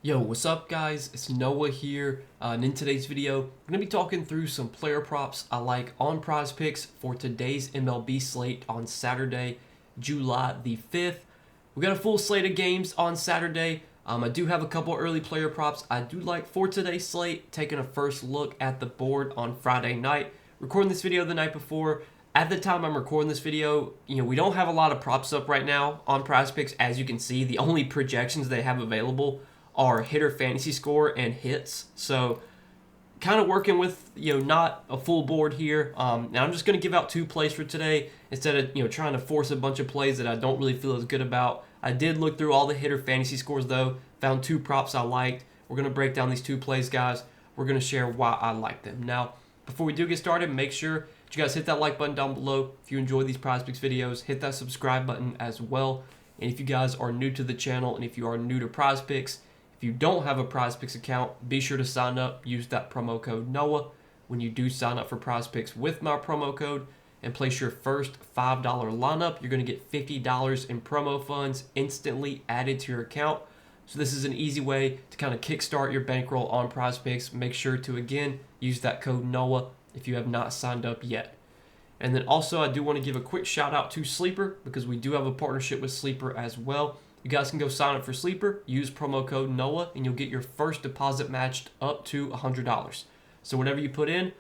Yo, what's up guys? It's Noah here, and in today's video, I'm going to be talking through some player props I like on Prizepicks for today's MLB slate on Saturday, July the 5th. We got a full slate of games on Saturday. I do have a couple early player props I do like for today's slate, taking a first look at the board on Friday night. Recording this video the night before. At the time I'm recording this video, we don't have a lot of props up right now on Prizepicks. As you can see, the only projections they have available are hitter fantasy score and hits. So kind of working with not a full board here. And I'm just going to give out two plays for today instead of trying to force a bunch of plays that I don't really feel as good about. I did look through all the hitter fantasy scores though, found two props I liked. We're going to break down these two plays, guys. We're going to share why I like them. Now, before we do get started, make sure that you guys hit that like button down below. If you enjoy these Prizepicks videos, hit that subscribe button as well. And if you guys are new to the channel and if you are new to Prizepicks, if you don't have a Prizepicks account, be sure to sign up. Use that promo code NOAH when you do sign up for Prizepicks with my promo code and place your first $5 lineup. You're going to get $50 in promo funds instantly added to your account. So this is an easy way to kind of kickstart your bankroll on Prizepicks. Make sure to, again, use that code NOAH if you have not signed up yet. And then also, I do want to give a quick shout out to Sleeper because we do have a partnership with Sleeper as well. You guys can go sign up for Sleeper, use promo code NOAH, and you'll get your first deposit matched up to $100. So whatever you put in,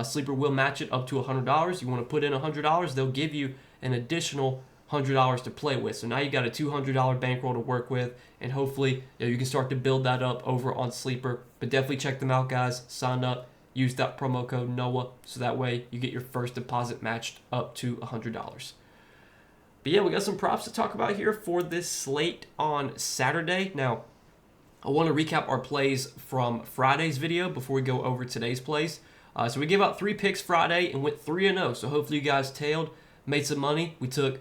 Sleeper will match it up to $100. You want to put in $100, they'll give you an additional $100 to play with. So now you got a $200 bankroll to work with, and hopefully you can start to build that up over on Sleeper. But definitely check them out, guys. Sign up, use that promo code NOAH, so that way you get your first deposit matched up to $100. But yeah, we got some props to talk about here for this slate on Saturday. Now, I want to recap our plays from Friday's video before we go over today's plays. So we gave out 3 picks Friday and went 3-0. So hopefully you guys tailed, made some money. We took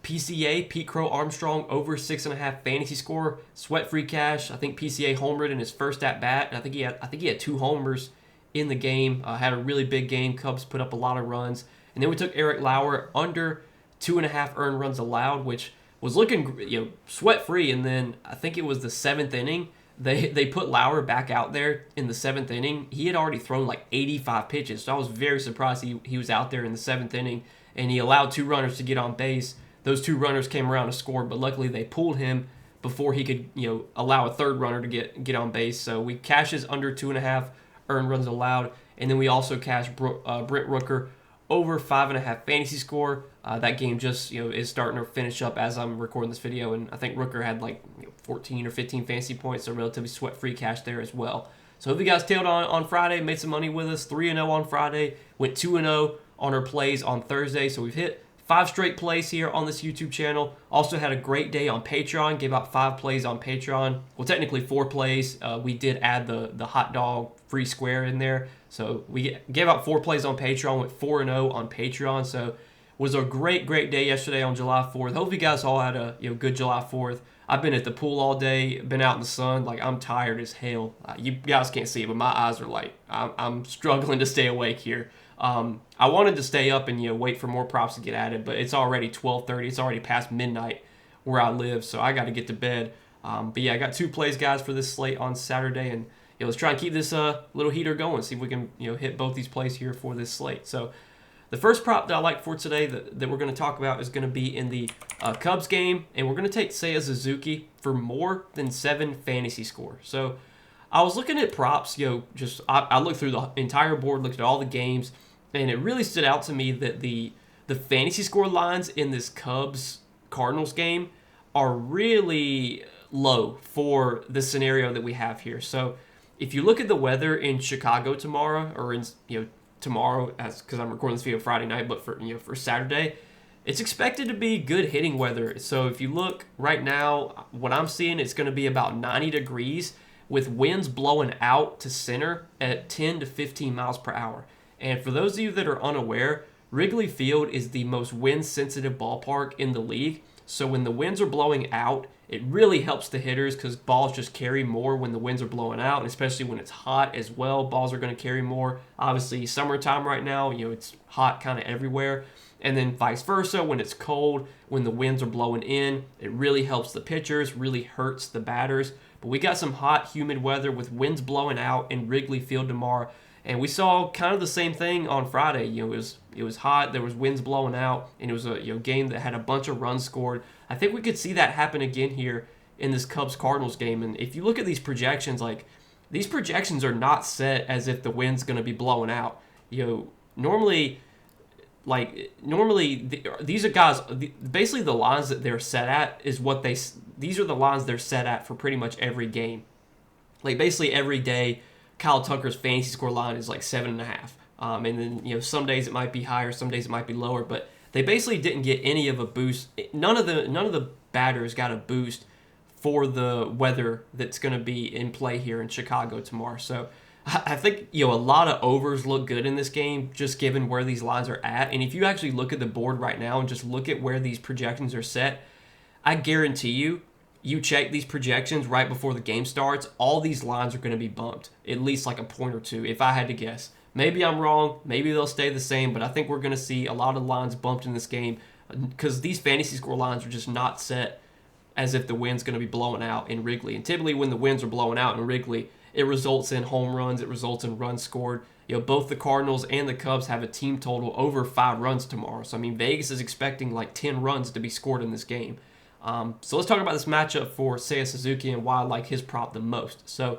PCA, Pete Crow Armstrong, over 6.5 fantasy score, sweat free cash. I think PCA homered in his first at bat. I think he had 2 homers in the game. Had a really big game. Cubs put up a lot of runs. And then we took Eric Lauer under 2.5 earned runs allowed, which was looking sweat free. And then I think it was the 7th inning. They put Lauer back out there in the 7th inning. He had already thrown like 85 pitches, so I was very surprised he was out there in the 7th inning. And he allowed 2 runners to get on base. Those 2 runners came around to score, but luckily they pulled him before he could allow a 3rd runner to get on base. So we cashed his under 2.5 earned runs allowed, and then we also cashed Brent Rooker over 5.5 fantasy score. That game just is starting to finish up as I'm recording this video, and I think Rooker had like 14 or 15 fantasy points, so relatively sweat-free cash there as well. So hope you guys tailed on Friday, made some money with us. 3-0 on Friday, went 2-0 on our plays on Thursday. So we've hit 5 straight plays here on this YouTube channel. Also had a great day on Patreon. Gave out 5 plays on Patreon. Well, technically 4 plays. We did add the hot dog free square in there. So we gave out 4 plays on Patreon. Went 4-0 on Patreon. So was a great day yesterday on July 4th. Hope you guys all had a good July 4th. I've been at the pool all day, been out in the sun. Like, I'm tired as hell. You guys can't see it, but my eyes are like, I'm struggling to stay awake here. I wanted to stay up and wait for more props to get added, but it's already 12:30. It's already past midnight where I live, so I got to get to bed. But yeah, I got 2 plays, guys, for this slate on Saturday, and let's try and keep this little heater going. See if we can hit both these plays here for this slate. So the first prop that I like for today that we're going to talk about is going to be in the Cubs game, and we're going to take Seiya Suzuki for more than 7 fantasy score. So I was looking at props, I looked through the entire board, looked at all the games, and it really stood out to me that the fantasy score lines in this Cubs-Cardinals game are really low for the scenario that we have here. So if you look at the weather in Chicago tomorrow, or in tomorrow, because I'm recording this video Friday night, but for Saturday, it's expected to be good hitting weather. So if you look right now, what I'm seeing, it's going to be about 90 degrees with winds blowing out to center at 10 to 15 miles per hour. And for those of you that are unaware, Wrigley Field is the most wind-sensitive ballpark in the league. So when the winds are blowing out, it really helps the hitters because balls just carry more when the winds are blowing out, and especially when it's hot as well, balls are going to carry more. Obviously, summertime right now, it's hot kind of everywhere. And then vice versa, when it's cold, when the winds are blowing in, it really helps the pitchers, really hurts the batters. But we got some hot, humid weather with winds blowing out in Wrigley Field tomorrow. And we saw kind of the same thing on Friday. It was hot, there was winds blowing out, and it was a game that had a bunch of runs scored. I think we could see that happen again here in this Cubs-Cardinals game. And if you look at these projections, these projections are not set as if the wind's going to be blowing out. Normally these are guys, basically the lines that they're set at is these are the lines they're set at for pretty much every game. Basically every day, Kyle Tucker's fantasy score line is 7.5. And then, some days it might be higher, some days it might be lower, but they basically didn't get any of a boost. None of the batters got a boost for the weather that's going to be in play here in Chicago tomorrow. So I think, a lot of overs look good in this game, just given where these lines are at. And if you actually look at the board right now and just look at where these projections are set, I guarantee you check these projections right before the game starts, all these lines are going to be bumped, at least a point or two, if I had to guess. Maybe I'm wrong, maybe they'll stay the same, but I think we're going to see a lot of lines bumped in this game because these fantasy score lines are just not set as if the wind's going to be blowing out in Wrigley. And typically when the winds are blowing out in Wrigley, it results in home runs, it results in runs scored. Both the Cardinals and the Cubs have a team total over 5 runs tomorrow. So, Vegas is expecting 10 runs to be scored in this game. So let's talk about this matchup for Seiya Suzuki and why I like his prop the most. So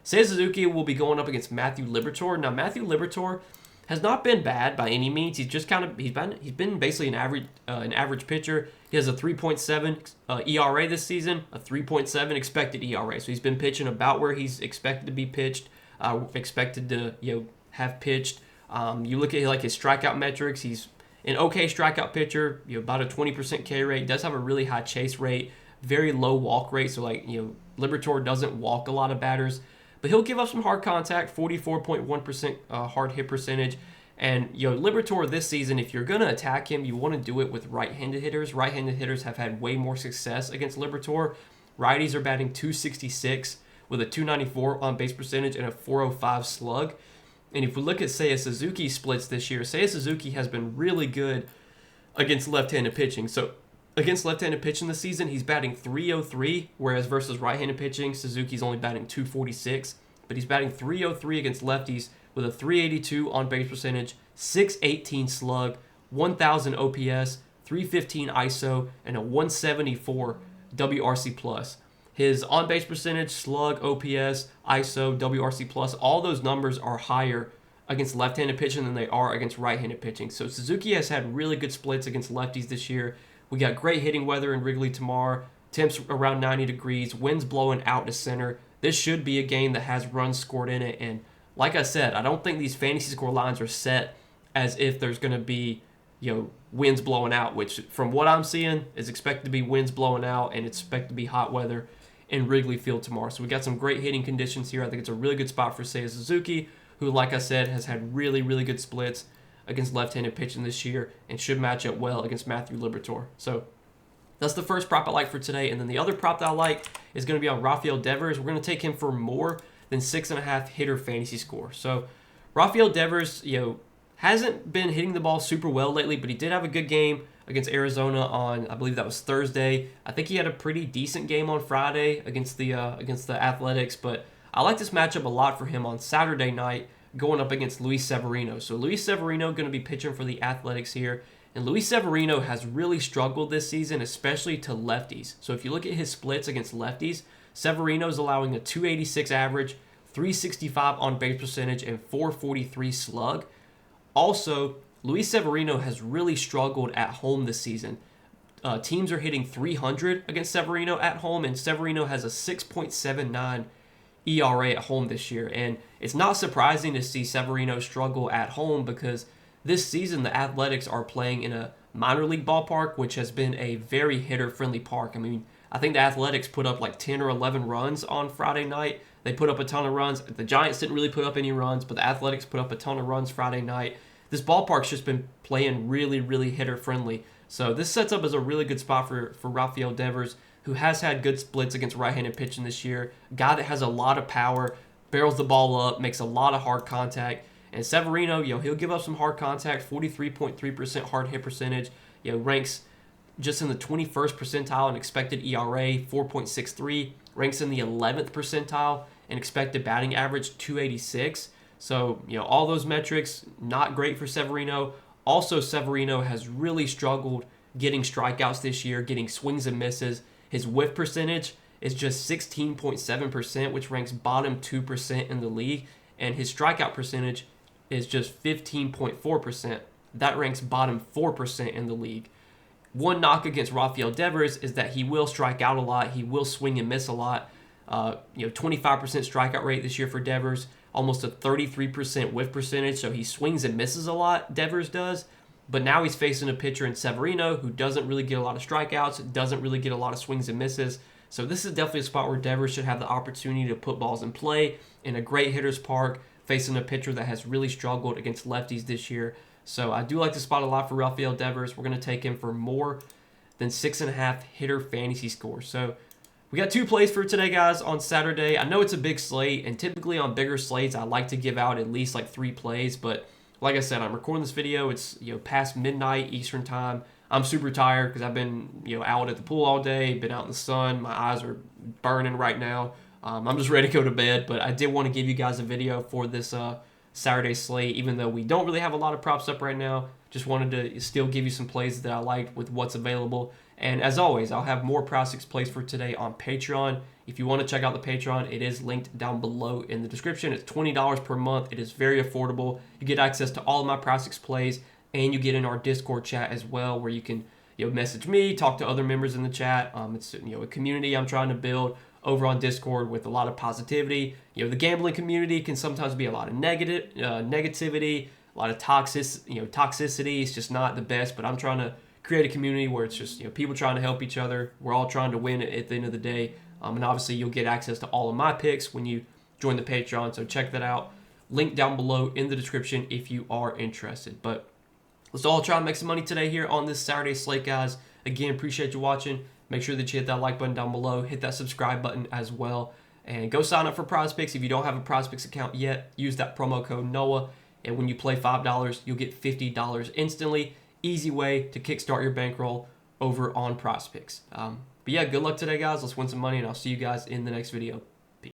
Seiya Suzuki will be going up against Matthew Liberatore. Now Matthew Liberatore has not been bad by any means. He's just he's been basically an average pitcher. He has a 3.7 ERA this season, a 3.7 expected ERA. So he's been pitching about where he's expected to be pitched, expected to have pitched. You look at his strikeout metrics. He's an okay strikeout pitcher, about a 20% K rate. Does have a really high chase rate, very low walk rate. So Liberatore doesn't walk a lot of batters, but he'll give up some hard contact, 44.1% hard hit percentage. And Liberatore this season, if you're gonna attack him, you want to do it with right-handed hitters. Right-handed hitters have had way more success against Liberatore. Righties are batting 266 with a 294 on base percentage and a 405 slug. And if we look at Seiya Suzuki's splits this year, Seiya Suzuki has been really good against left-handed pitching. So against left-handed pitching this season, he's batting 303, whereas versus right-handed pitching, Suzuki's only batting 246. But he's batting 303 against lefties with a 382 on base percentage, 618 slug, 1000 OPS, 315 ISO, and a 174 WRC plus. His on-base percentage, slug, OPS, ISO, WRC plus, all those numbers are higher against left-handed pitching than they are against right-handed pitching. So Suzuki has had really good splits against lefties this year. We got great hitting weather in Wrigley tomorrow. Temps around 90 degrees, winds blowing out to center. This should be a game that has runs scored in it. And like I said, I don't think these fantasy score lines are set as if there's going to be, winds blowing out, which from what I'm seeing is expected to be winds blowing out and it's expected to be hot weather in Wrigley Field tomorrow. So we got some great hitting conditions here. I think it's a really good spot for Seiya Suzuki, who, like I said, has had really, really good splits against left-handed pitching this year and should match up well against Matthew Liberatore. So that's the first prop I like for today. And then the other prop that I like is going to be on Rafael Devers. We're going to take him for more than 6.5 hitter fantasy score. So Rafael Devers, hasn't been hitting the ball super well lately, but he did have a good game against Arizona on, I believe that was Thursday. I think he had a pretty decent game on Friday against the Athletics, but I like this matchup a lot for him on Saturday night going up against Luis Severino. So Luis Severino going to be pitching for the Athletics here, and Luis Severino has really struggled this season, especially to lefties. So if you look at his splits against lefties, Severino's allowing a 286 average, 365 on base percentage, and 443 slug. Also, Luis Severino has really struggled at home this season. Teams are hitting 300 against Severino at home, and Severino has a 6.79 ERA at home this year. And it's not surprising to see Severino struggle at home because this season the Athletics are playing in a minor league ballpark, which has been a very hitter-friendly park. I think the Athletics put up 10 or 11 runs on Friday night. They put up a ton of runs. The Giants didn't really put up any runs, but the Athletics put up a ton of runs Friday night. This ballpark's just been playing really, really hitter-friendly. So this sets up as a really good spot for Rafael Devers, who has had good splits against right-handed pitching this year. A guy that has a lot of power, barrels the ball up, makes a lot of hard contact. And Severino, he'll give up some hard contact, 43.3% hard hit percentage. Ranks just in the 21st percentile in expected ERA, 4.63. ranks in the 11th percentile, and expected batting average 286. So, all those metrics, not great for Severino. Also, Severino has really struggled getting strikeouts this year, getting swings and misses. His whiff percentage is just 16.7%, which ranks bottom 2% in the league. And his strikeout percentage is just 15.4%. That ranks bottom 4% in the league. One knock against Rafael Devers is that he will strike out a lot. He will swing and miss a lot. 25% strikeout rate this year for Devers, almost a 33% whiff percentage. So he swings and misses a lot, Devers does. But now he's facing a pitcher in Severino who doesn't really get a lot of strikeouts, doesn't really get a lot of swings and misses. So this is definitely a spot where Devers should have the opportunity to put balls in play in a great hitter's park, facing a pitcher that has really struggled against lefties this year. So I do like the spot a lot for Rafael Devers. We're going to take him for more than 6.5 hitter fantasy score. So we got 2 plays for today, guys, on Saturday. I know it's a big slate, and typically on bigger slates, I like to give out at least like 3 plays. But like I said, I'm recording this video. It's past midnight Eastern time. I'm super tired because I've been out at the pool all day, been out in the sun. My eyes are burning right now. I'm just ready to go to bed. But I did want to give you guys a video for this Saturday slate, even though we don't really have a lot of props up right now. Just wanted to still give you some plays that I liked with what's available. And as always, I'll have more Prizepicks plays for today on Patreon. If you want to check out the Patreon, it is linked down below in the description. It's $20 per month. It is very affordable. You get access to all of my Prizepicks plays, and you get in our Discord chat as well, where you can message me, talk to other members in the chat. It's a community I'm trying to build over on Discord with a lot of positivity. The gambling community can sometimes be a lot of negativity, a lot of toxicity. It's just not the best, but I'm trying to create a community where it's just people trying to help each other. We're all trying to win at the end of the day. And obviously you'll get access to all of my picks when you join the Patreon, so check that out. Link down below in the description if you are interested. But let's all try and make some money today here on this Saturday slate, guys. Again, appreciate you watching. Make sure that you hit that like button down below. Hit that subscribe button as well. And go sign up for Prizepicks. If you don't have a Prizepicks account yet, use that promo code NOAH. And when you play $5, you'll get $50 instantly. Easy way to kickstart your bankroll over on Prizepicks. But yeah, good luck today, guys. Let's win some money, and I'll see you guys in the next video.